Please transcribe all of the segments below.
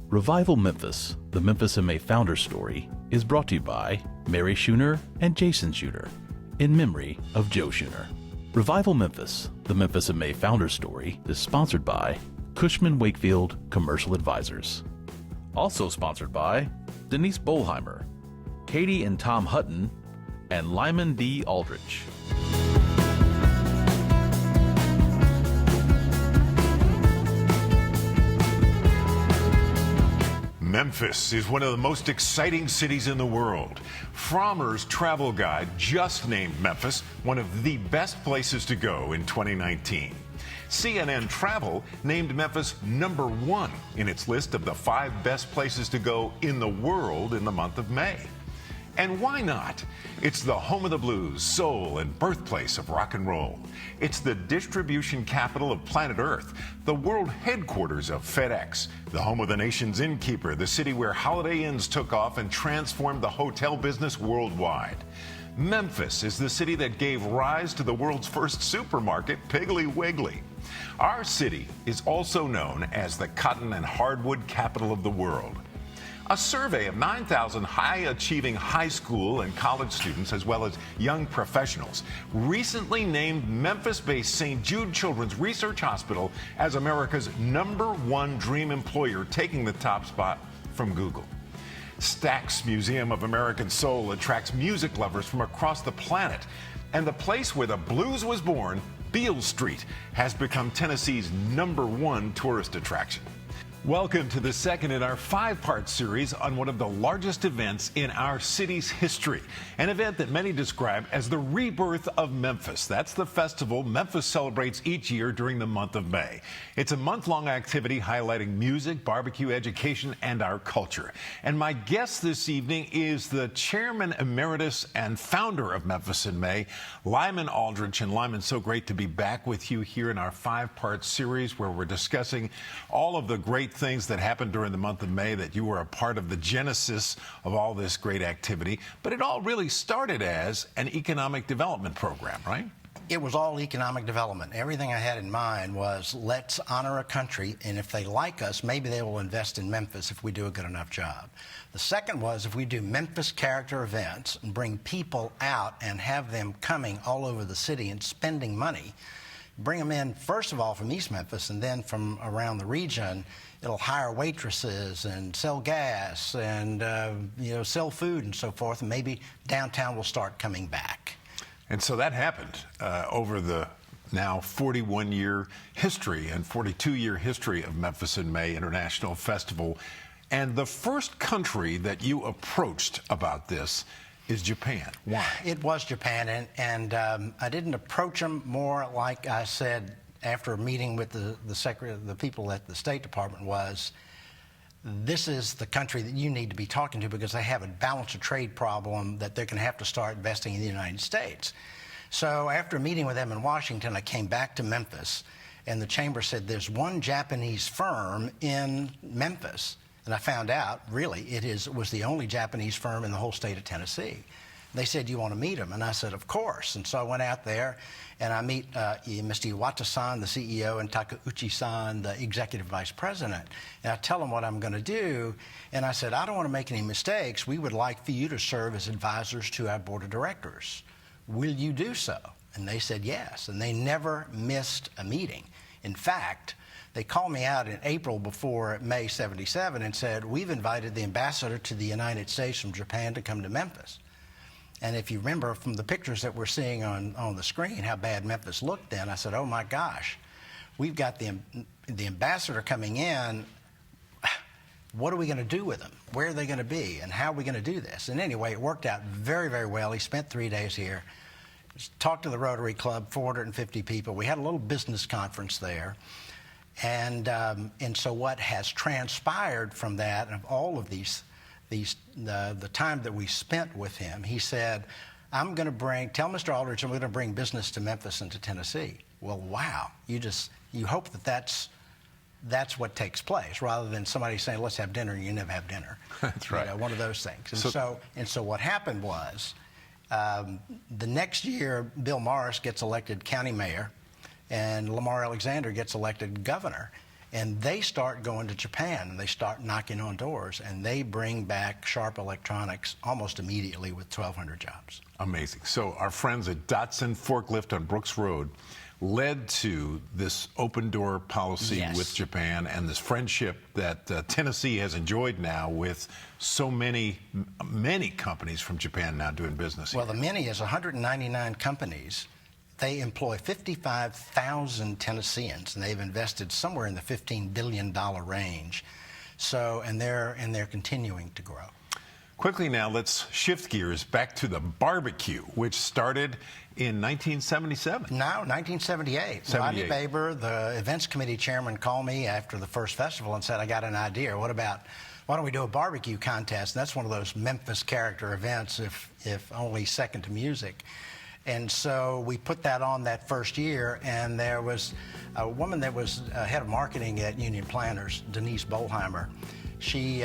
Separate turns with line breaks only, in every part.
Revival Memphis, the Memphis in May founder story, is brought to you by Mary Schooner and Jason Schooner, in memory of Joe Schooner. Revival Memphis, the Memphis in May founder story, is sponsored by Cushman Wakefield Commercial Advisors. Also sponsored by Denise Bolheimer, Katie and Tom Hutton, and Lyman D. Aldrich.
Memphis is one of the most exciting cities in the world. Frommer's travel guide just named Memphis one of the best places to go in 2019. CNN Travel named Memphis #1 in its list of the 5 best places to go in the world in the month of May. And why not? It's the home of the blues, soul, and birthplace of rock and roll. It's the distribution capital of planet Earth, the world headquarters of FedEx, the home of the nation's innkeeper, the city where Holiday Inns took off and transformed the hotel business worldwide. Memphis is the city that gave rise to the world's first supermarket, Piggly Wiggly. Our city is also known as the cotton and hardwood capital of the world. A survey of 9,000 high-achieving high school and college students, as well as young professionals, recently named Memphis-based St. Jude Children's Research Hospital as America's #1 dream employer, taking the top spot from Google. Stax Museum of American Soul attracts music lovers from across the planet, and the place where the blues was born, Beale Street, has become Tennessee's #1 tourist attraction. Welcome to the second in our 5-part series on one of the largest events in our city's history, an event that many describe as the rebirth of Memphis. That's the festival Memphis celebrates each year during the month of May. It's a month-long activity highlighting music, barbecue, education, and our culture. And my guest this evening is the chairman emeritus and founder of Memphis in May, Lyman Aldrich. And Lyman, so great to be back with you here in our 5-part series where we're discussing all of the great things that happened during the month of May, that you were a part of the genesis of all this great activity. But it all really started as an economic development program, right?
It was all economic development. Everything I had in mind was, let's honor a country, and if they like us, maybe they will invest in Memphis if we do a good enough job. The second was, if we do Memphis character events and bring people out and have them coming all over the city and spending money, bring them in, first of all, from East Memphis, and then from around the region. It'll hire waitresses and sell gas and sell food and so forth, and maybe downtown will start coming back.
And so that happened over the now 41-year history and 42-year history of Memphis in May International Festival. And the first country that you approached about this is Japan. Why?
It was Japan, and I didn't approach them more like I said after a meeting with the people at the State Department was, this is the country that you need to be talking to because they have a balance of trade problem that they're going to have to start investing in the United States. So after a meeting with them in Washington, I came back to Memphis, and the chamber said there's one Japanese firm in Memphis. And I found out, really, it was the only Japanese firm in the whole state of Tennessee. They said, you want to meet them? And I said, of course. And so I went out there, and I meet Mr. Iwata-san, the CEO, and Takeuchi-san, the executive vice president. And I tell them what I'm going to do. And I said, I don't want to make any mistakes. We would like for you to serve as advisors to our board of directors. Will you do so? And they said yes. And they never missed a meeting. In fact, they called me out in April before May '77 and said, we've invited the ambassador to the United States from Japan to come to Memphis. And if you remember from the pictures that we're seeing on the screen how bad Memphis looked then, I said, oh my gosh, we've got the ambassador coming in. What are we going to do with them? Where are they going to be? And how are we going to do this? And anyway, it worked out very, very well. He spent 3 days here, talked to the Rotary Club, 450 people. We had a little business conference there. And so what has transpired from that, and of all of the time that we spent with him, he said, I'm going to tell Mr. Aldrich I'm going to bring business to Memphis and to Tennessee. Well, wow. You hope that's what takes place, rather than somebody saying, let's have dinner, and you never have dinner.
That's right.
One of those things. And so what happened was, the next year, Bill Morris gets elected county mayor, and Lamar Alexander gets elected governor. And they start going to Japan, and they start knocking on doors, and they bring back Sharp Electronics almost immediately with 1,200 jobs.
Amazing. So our friends at Datsun Forklift on Brooks Road led to this open door policy with Japan and this friendship that Tennessee has enjoyed now with so many companies from Japan now doing business here.
Well, the many is 199 companies. They employ 55,000 Tennesseans, and they've invested somewhere in the $15 billion range. So, and they're continuing to grow.
Quickly now, let's shift gears back to the barbecue, which started in 1977.
No, 1978. Rodney Baber, the events committee chairman, called me after the first festival and said, I got an idea. Why don't we do a barbecue contest? And that's one of those Memphis character events, if only second to music. And so we put that on that first year, and there was a woman that was head of marketing at Union Planters, Denise Bolheimer. She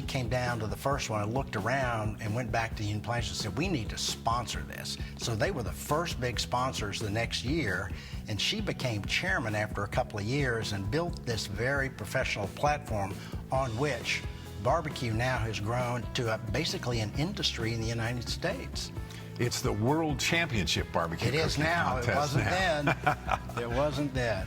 came down to the first one and looked around and went back to Union Planters and said, we need to sponsor this. So they were the first big sponsors the next year, and she became chairman after a couple of years and built this very professional platform on which barbecue now has grown to basically an industry in the United States.
It's the World Championship Barbecue.
It is now. It wasn't then. It wasn't then.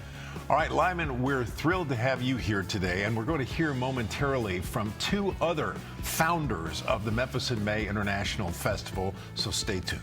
All right, Lyman, we're thrilled to have you here today, and we're going to hear momentarily from two other founders of the Memphis in May International Festival, so stay tuned.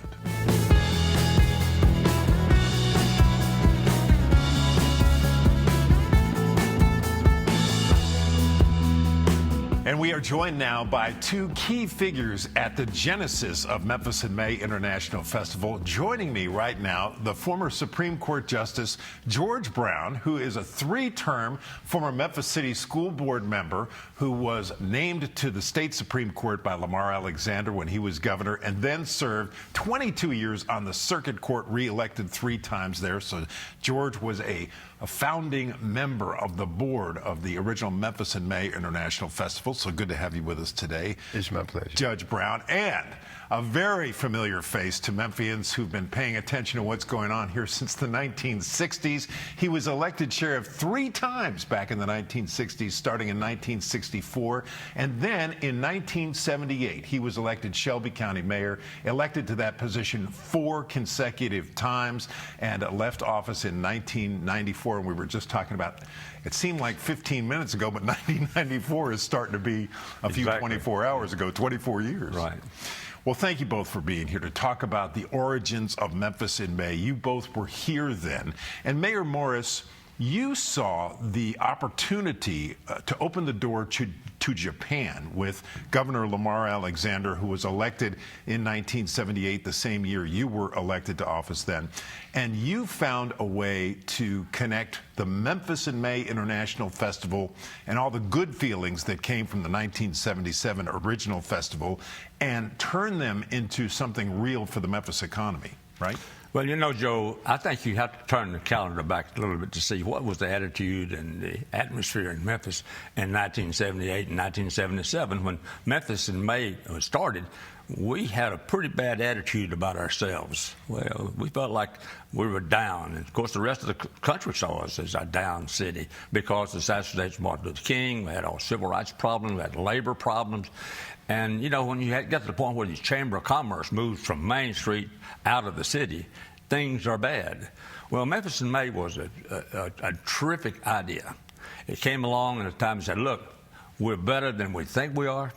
And we are joined now by two key figures at the genesis of Memphis in May International Festival. Joining me right now, the former Supreme Court Justice George Brown, who is a three-term former Memphis City School Board member who was named to the state Supreme Court by Lamar Alexander when he was governor, and then served 22 years on the circuit court, re-elected 3 times there. So George was a founding member of the board of the original Memphis in May International Festival. So good to have you with us today.
It's my pleasure.
Judge Brown, and a very familiar face to Memphians who've been paying attention to what's going on here since the 1960s. He was elected sheriff 3 times back in the 1960s, starting in 1964. And then in 1978, he was elected Shelby County mayor, elected to that position 4 consecutive times, and left office in 1994. And we were just talking about, it seemed like 15 minutes ago, but 1994 is starting to be a few 24 hours ago, 24 years.
Right.
Well, thank you both for being here to talk about the origins of Memphis in May. You both were here then. And Mayor Morris, you saw the opportunity to open the door to Japan with Governor Lamar Alexander, who was elected in 1978, the same year you were elected to office then. And you found a way to connect the Memphis in May International Festival and all the good feelings that came from the 1977 original festival and turn them into something real for the Memphis economy, right?
Well, you know, Joe, I think you have to turn the calendar back a little bit to see what was the attitude and the atmosphere in Memphis in 1978 and 1977. When Memphis in May started, we had a pretty bad attitude about ourselves. Well, we felt like we were down. And, of course, the rest of the country saw us as a down city because the assassination of Martin Luther King, we had all civil rights problems, we had labor problems. And, you know, when you get to the point where the Chamber of Commerce moves from Main Street out of the city, things are bad. Well, Memphis in May was a terrific idea. It came along at a time and said, look, we're better than we think we are.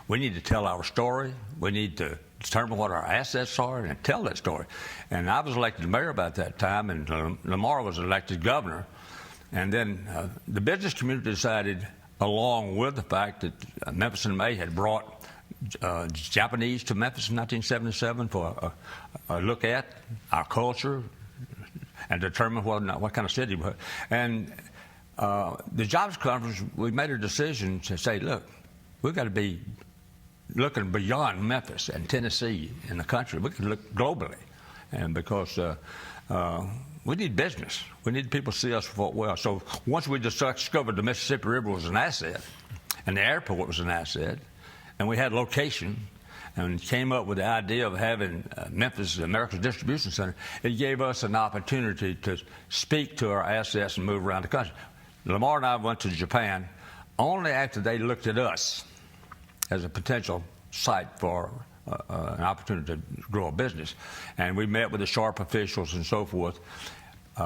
We need to tell our story. We need to determine what our assets are and tell that story. And I was elected mayor about that time, and Lamar was elected governor. And then the business community decided, along with the fact that Memphis in May had brought Japanese to Memphis in 1977 for a look at our culture and determine what kind of city we were. And the Jobs Conference, we made a decision to say, look, we've got to be looking beyond Memphis and Tennessee and the country. We can look globally, and because we need business. We need people to see us for what we are. So once we discovered the Mississippi River was an asset and the airport was an asset, and we had location, and came up with the idea of having Memphis America's Distribution Center, it gave us an opportunity to speak to our assets and move around the country. Lamar and I went to Japan only after they looked at us as a potential site for an opportunity to grow a business. And we met with the Sharp officials and so forth.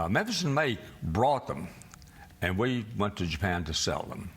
Memphis and May brought them, and we went to Japan to sell them.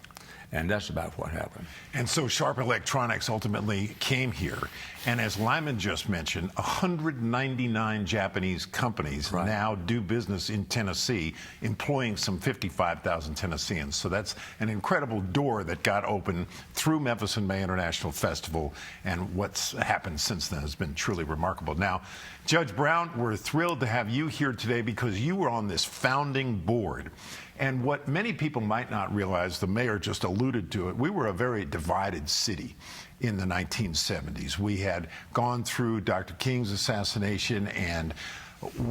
And that's about what happened.
And so Sharp Electronics ultimately came here. And as Lyman just mentioned, 199 Japanese companies now do business in Tennessee, employing some 55,000 Tennesseans. So that's an incredible door that got open through Memphis and May International Festival. And what's happened since then has been truly remarkable. Now, Judge Brown, we're thrilled to have you here today because you were on this founding board. And what many people might not realize, the mayor just alluded to it, we were a very divided city in the 1970s. We had gone through Dr. King's assassination, and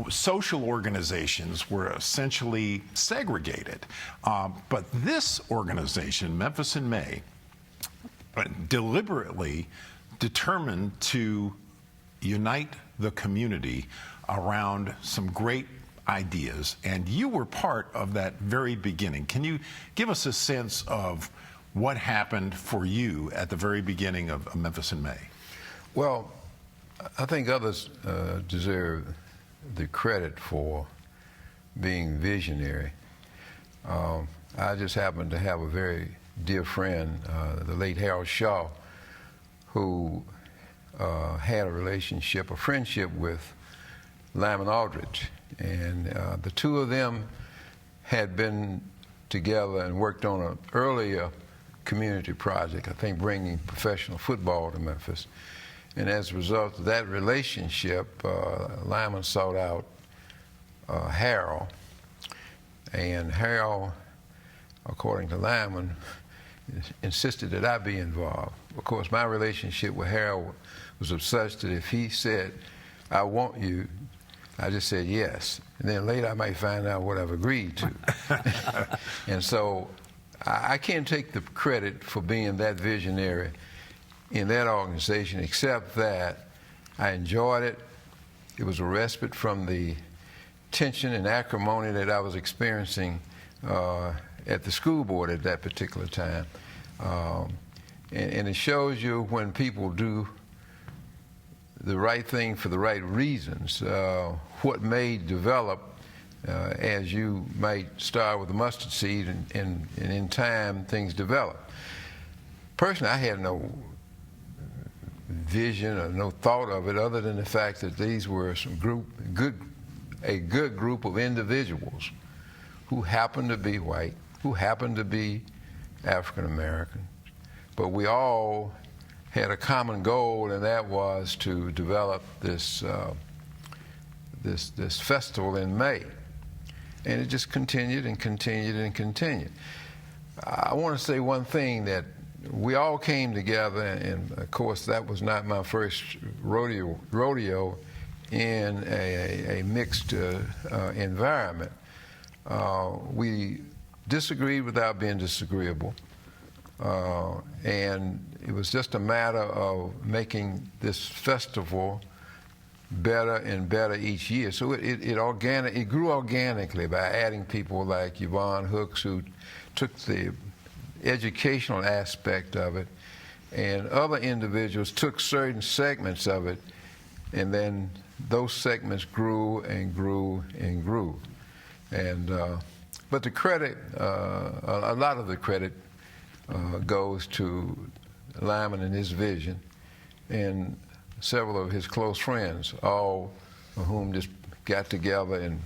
social organizations were essentially segregated. But this organization, Memphis and May, deliberately determined to unite the community around some great ideas, and you were part of that very beginning. Can you give us a sense of what happened for you at the very beginning of Memphis and May?
Well, I think others deserve the credit for being visionary. I just happen to have a very dear friend, the late Harold Shaw, who had a relationship, a friendship with Lyman Aldrich. And the two of them had been together and worked on an earlier community project, I think bringing professional football to Memphis. And as a result of that relationship, Lyman sought out Harold. And Harold, according to Lyman, insisted that I be involved. Of course, my relationship with Harold was of such that if he said, "I want you," I just said yes. And then later I might find out what I've agreed to. And so I can't take the credit for being that visionary in that organization, except that I enjoyed it. It was a respite from the tension and acrimony that I was experiencing at the school board at that particular time. And it shows you when people do the right thing for the right reasons, what may develop as you might start with a mustard seed, and in time things develop. Personally, I had no vision or no thought of it other than the fact that these were a good group of individuals who happened to be white, who happened to be African American, but we all had a common goal, and that was to develop this this festival in May. And it just continued and continued and continued. I want to say one thing, that we all came together, and of course that was not my first rodeo in a mixed environment. We disagreed without being disagreeable. And it was just a matter of making this festival better and better each year. So it grew organically by adding people like Yvonne Hooks, who took the educational aspect of it, and other individuals took certain segments of it, and then those segments grew and grew and grew. And but the credit, a lot of the credit goes to Lyman and his vision, and several of his close friends, all of whom just got together and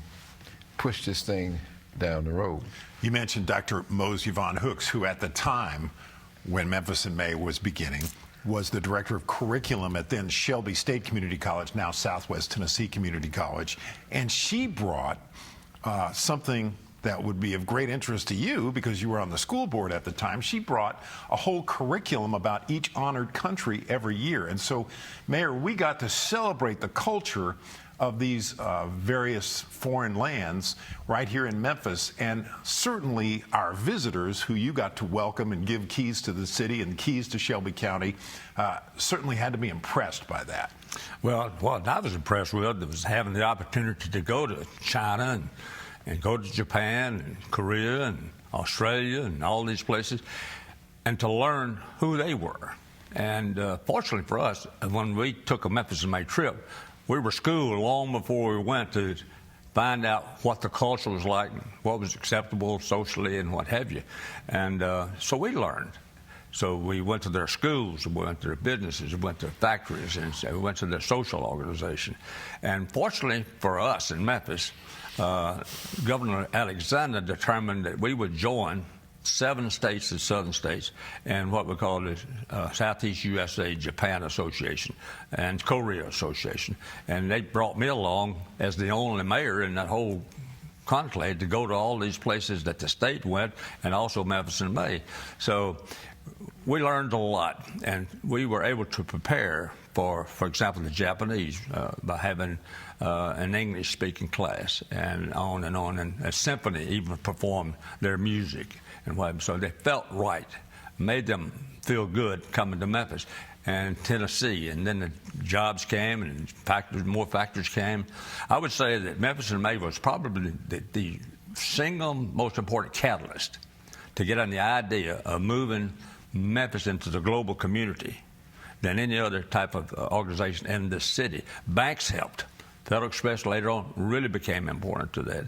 pushed this thing down the road.
You mentioned Dr. Mose Yvonne Hooks, who at the time when Memphis and May was beginning was the director of curriculum at then Shelby State Community College, now Southwest Tennessee Community College, and she brought something that would be of great interest to you because you were on the school board at the time. She brought a whole curriculum about each honored country every year. And so, Mayor, we got to celebrate the culture of these various foreign lands right here in Memphis, and certainly our visitors who you got to welcome and give keys to the city and keys to Shelby County certainly had to be impressed by that.
Well, what I was impressed with was having the opportunity to go to China and go to Japan and Korea and Australia and all these places, and to learn who they were. And fortunately for us, when we took a Memphis in May trip, we were schooled long before we went to find out what the culture was like, what was acceptable socially, and what have you. And so we learned. So we went to their schools, we went to their businesses, we went to their factories, and we went to their social organization. And fortunately for us in Memphis, Governor Alexander determined that we would join 7 states and southern states and what we call the Southeast USA Japan Association and Korea Association. And they brought me along as the only mayor in that whole conclave to go to all these places that the state went, and also Memphis in May. So we learned a lot, and we were able to prepare for example, the Japanese by having an English-speaking class, and on, and a symphony even performed their music and what. So they felt right, made them feel good coming to Memphis and Tennessee, and then the jobs came and more factories came. I would say that Memphis in May was probably the single most important catalyst to get on the idea of moving Memphis into the global community than any other type of organization in this city. Banks helped. Federal Express later on really became important to that.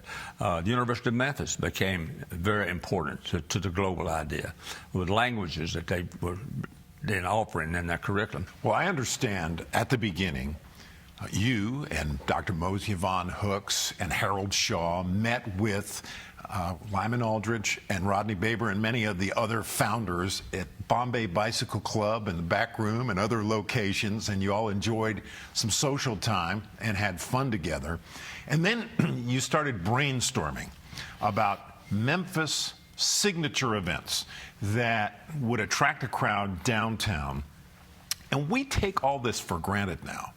The University of Memphis became very important to the global idea with languages that they were then offering in their curriculum.
Well, I understand at the beginning, you and Dr. Mosey Von Hooks and Harold Shaw met with Lyman Aldrich and Rodney Baber and many of the other founders at Bombay Bicycle Club in the back room and other locations, and you all enjoyed some social time and had fun together. And then you started brainstorming about Memphis signature events that would attract a crowd downtown. And we take all this for granted now.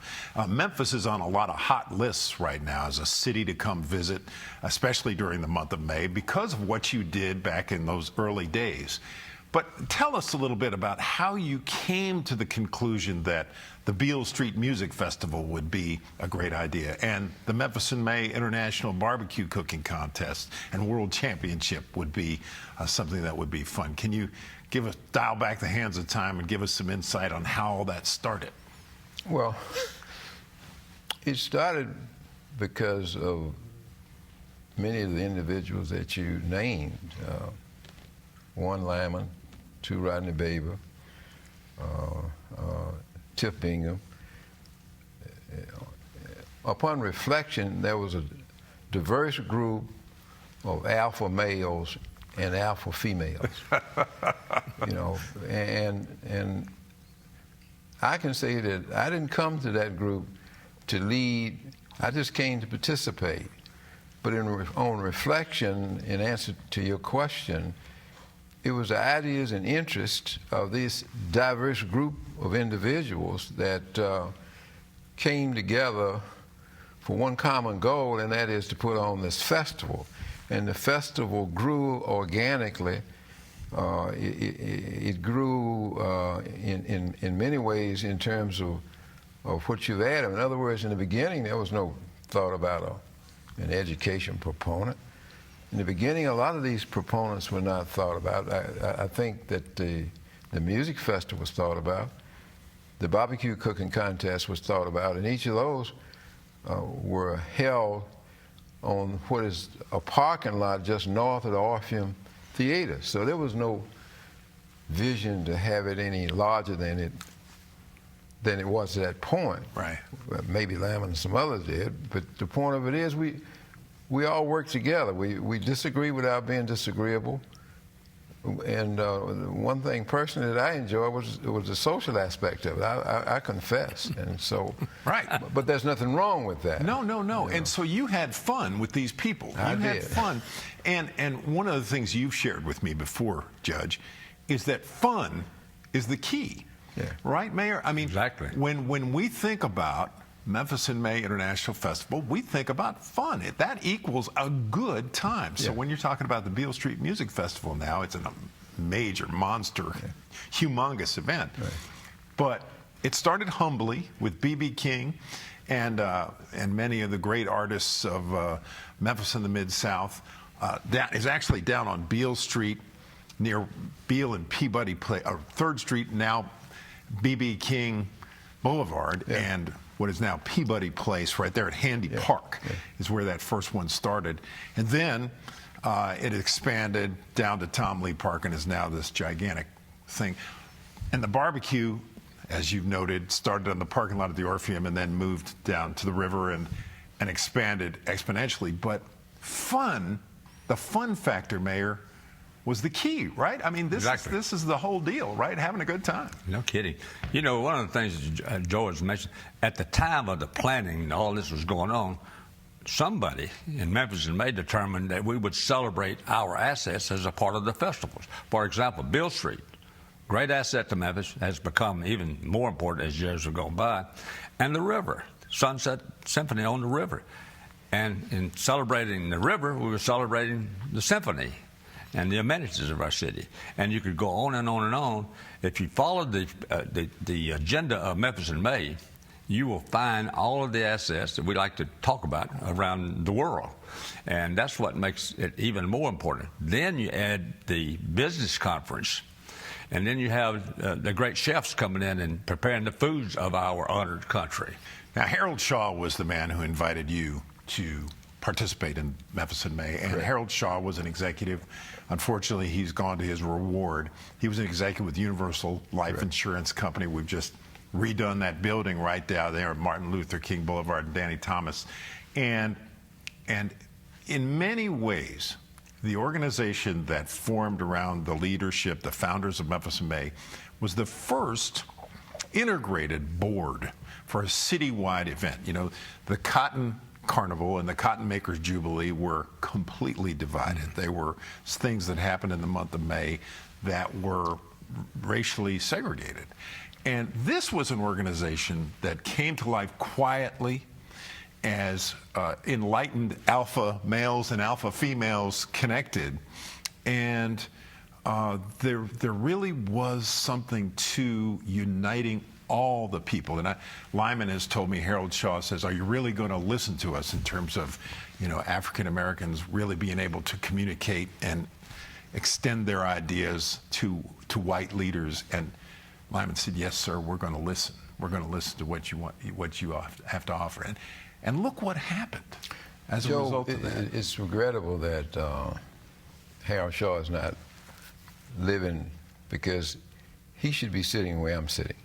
Memphis is on a lot of hot lists right now as a city to come visit, especially during the month of May, because of what you did back in those early days. But tell us a little bit about how you came to the conclusion that the Beale Street Music Festival would be a great idea, and the Memphis in May International Barbecue Cooking Contest and World Championship would be something that would be fun. Can you dial back the hands of time and give us some insight on how all that started?
Well, it started because of many of the individuals that you named. One, Lyman; 2, Rodney Baber; Tiff Bingham. Upon reflection, there was a diverse group of alpha males and alpha females. You know, and I can say that I didn't come to that group to lead. I just came to participate. But on reflection, in answer to your question, it was the ideas and interests of this diverse group of individuals that came together for one common goal, and that is to put on this festival. And the festival grew organically. It grew in many ways in terms of what you've added. In other words, in the beginning, there was no thought about an education proponent. In the beginning, a lot of these proponents were not thought about. I think that the music festival was thought about. The barbecue cooking contest was thought about, and each of those were held on what is a parking lot just north of the Orpheum Theater. So there was no vision to have it any larger than it was at that point.
Right.
Well, maybe Lyman and some others did, but the point of it is we all work together. We disagree without being disagreeable. And one thing personally that I enjoy was the social aspect of it. I confess, and so.
Right.
But there's nothing wrong with that.
No. And so you had fun with these people.
I did.
Had fun. And one of the things you've shared with me before, Judge, is that fun is the key.
Yeah.
Right, Mayor? I mean,
exactly.
When we think about Memphis in May International Festival, we think about fun. That equals a good time. So when you're talking about the Beale Street Music Festival now, it's a major, monster, humongous event. Right. But it started humbly with B.B. King and many of the great artists of Memphis and the Mid-South. is actually down on Beale Street, near Beale and Peabody 3rd Street, now B.B. King Boulevard, and what is now Peabody Place, right there at Handy Park, is where that first one started. And then it expanded down to Tom Lee Park and is now this gigantic thing. And the barbecue, as you've noted, started on the parking lot of the Orpheum and then moved down to the river and expanded exponentially. But the fun factor, Mayor, was the key, right? I mean, this is the whole deal, right? Having a good time.
No kidding. You know, one of the things George mentioned, at the time of the planning and all this was going on, somebody in Memphis and May determined that we would celebrate our assets as a part of the festivals. For example, Beale Street, great asset to Memphis, has become even more important as years have gone by. And the river, Sunset Symphony on the river. And in celebrating the river, we were celebrating the symphony and the amenities of our city. And you could go on and on and on. If you followed the agenda of Memphis in May, you will find all of the assets that we like to talk about around the world. And that's what makes it even more important. Then you add the business conference, and then you have the great chefs coming in and preparing the foods of our honored country.
Now, Harold Shaw was the man who invited you to participate in Memphis in May, and
Correct.
Harold Shaw was an executive. Unfortunately, he's gone to his reward. He was an executive with Universal Life Insurance Company. We've just redone that building right down there at Martin Luther King Boulevard and Danny Thomas. And in many ways, the organization that formed around the leadership, the founders of Memphis in May, was the first integrated board for a citywide event. You know, the Cotton Carnival and the Cotton Makers Jubilee were completely divided. They were things that happened in the month of May that were racially segregated. And this was an organization that came to life quietly as enlightened alpha males and alpha females connected. And there really was something to uniting all the people. And Lyman has told me, Harold Shaw says, are you really going to listen to us in terms of, you know, African Americans really being able to communicate and extend their ideas to white leaders? And Lyman said, yes, sir, we're going to listen. We're going to listen to what you have to offer. And look what happened as a result of that.
It's regrettable that Harold Shaw is not living, because he should be sitting where I'm sitting.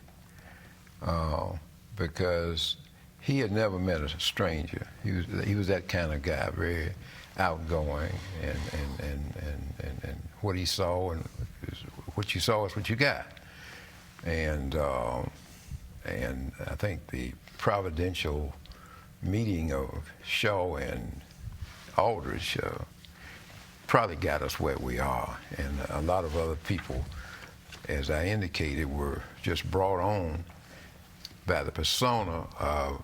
Because he had never met a stranger. He was that kind of guy, very outgoing, and what he saw and what you saw is what you got. And I think the providential meeting of Shaw and Aldrich probably got us where we are, and a lot of other people, as I indicated, were just brought on by the persona of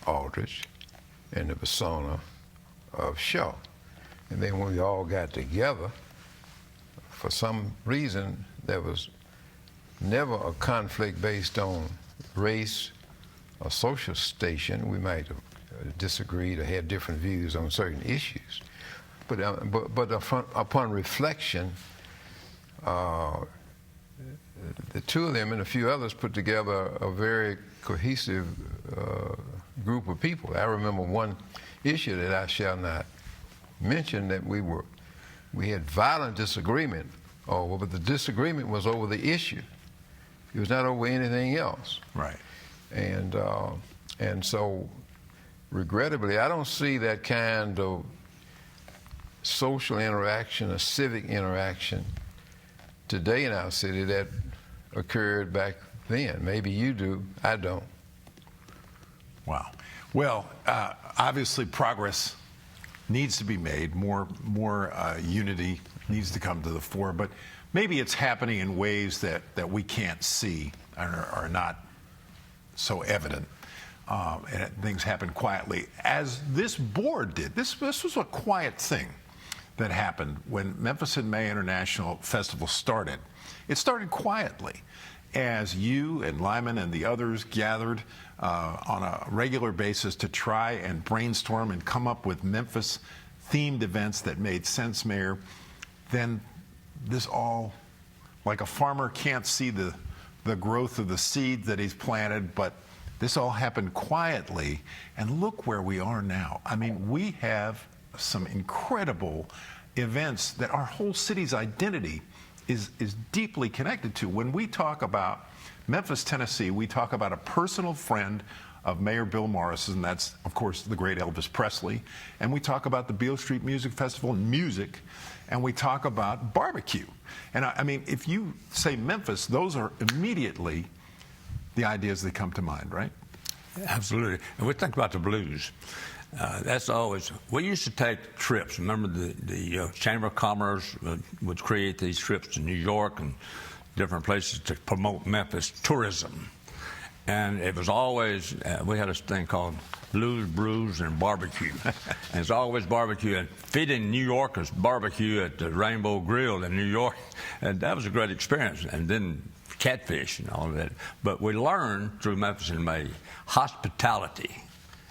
Aldrich and the persona of Shaw. And then when we all got together, for some reason, there was never a conflict based on race or social station. We might have disagreed or had different views on certain issues. But upon reflection, the two of them and a few others put together a very cohesive group of people. I remember one issue that I shall not mention, that we had violent disagreement over, but the disagreement was over the issue. It was not over anything else.
Right.
And so, regrettably, I don't see that kind of social interaction or civic interaction today in our city that occurred back then. Maybe you do, I don't.
Wow. Well, obviously progress needs to be made. More unity needs to come to the fore, but maybe it's happening in ways that we can't see, are not so evident. And things happen quietly, as this board did. This was a quiet thing that happened when Memphis in May International Festival started. It started quietly, as you and Lyman and the others gathered on a regular basis to try and brainstorm and come up with Memphis themed events that made sense, Mayor, then this all, like a farmer can't see the growth of the seed that he's planted, but this all happened quietly, and look where we are now. I mean, we have some incredible events that our whole city's identity is deeply connected to. When we talk about Memphis, Tennessee, we talk about a personal friend of Mayor Bill Morris, and that's, of course, the great Elvis Presley. And we talk about the Beale Street Music Festival and music, and we talk about barbecue. And I mean, if you say Memphis, those are immediately the ideas that come to mind, right?
Absolutely. And we think about the blues. That's always, we used to take trips. Remember the Chamber of Commerce would create these trips to New York and different places to promote Memphis tourism. And it was always, we had this thing called blues, brews, and barbecue. And it's always barbecue, and feeding New Yorkers barbecue at the Rainbow Grill in New York. And that was a great experience. And then catfish and all of that. But we learned through Memphis in May, hospitality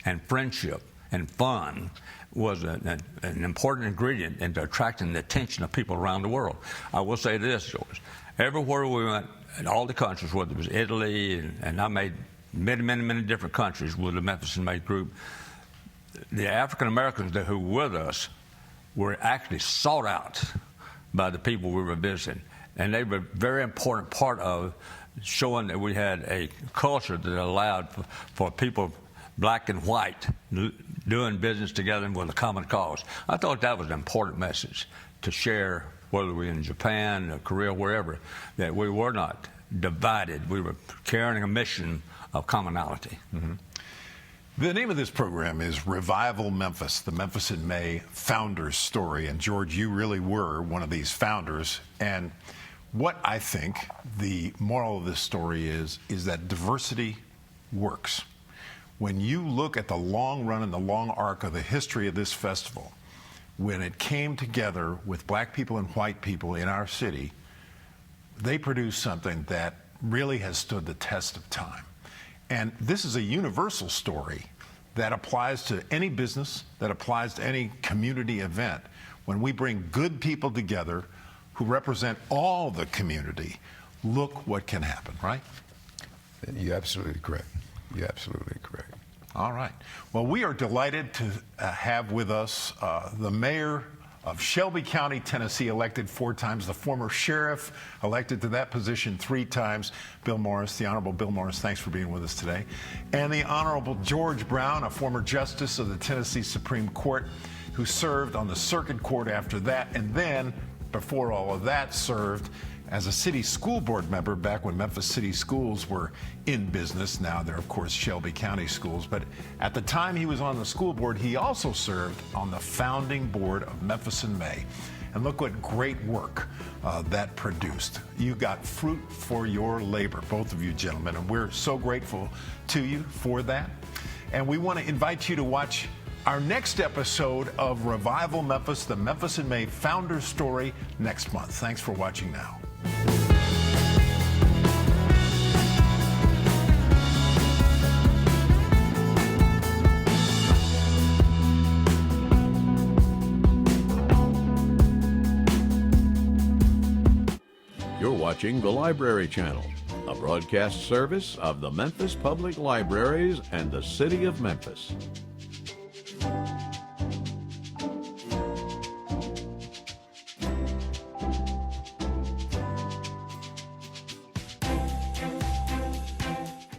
and friendship and fun was an important ingredient into attracting the attention of people around the world. I will say this, George. Everywhere we went, in all the countries, whether it was Italy, and I made many different countries with the Memphis in May group, the African Americans who were with us were actually sought out by the people we were visiting. And they were a very important part of showing that we had a culture that allowed for people, black and white, doing business together with a common cause. I thought that was an important message to share, whether we were in Japan or Korea, wherever, that we were not divided. We were carrying a mission of commonality.
Mm-hmm. The name of this program is Revival Memphis, the Memphis in May founder's story. And George, you really were one of these founders. And what I think the moral of this story is that diversity works. When you look at the long run and the long arc of the history of this festival, when it came together with black people and white people in our city, they produced something that really has stood the test of time. And this is a universal story that applies to any business, that applies to any community event. When we bring good people together who represent all the community, look what can happen, right?
You're absolutely correct. You're absolutely correct.
All right. Well, we are delighted to have with us the mayor of Shelby County, Tennessee, elected 4 times, the former sheriff, elected to that position 3 times, Bill Morris, the Honorable Bill Morris. Thanks for being with us today. And the Honorable George Brown, a former justice of the Tennessee Supreme Court, who served on the circuit court after that, and then, before all of that, served as a city school board member back when Memphis City Schools were in business. Now they're, of course, Shelby County Schools. But at the time he was on the school board, he also served on the founding board of Memphis in May. And look what great work that produced. You got fruit for your labor, both of you gentlemen, and we're so grateful to you for that. And we want to invite you to watch our next episode of Revival Memphis, the Memphis in May Founder's Story, next month. Thanks for watching now.
You're watching the Library Channel, a broadcast service of the Memphis Public Libraries and the City of Memphis.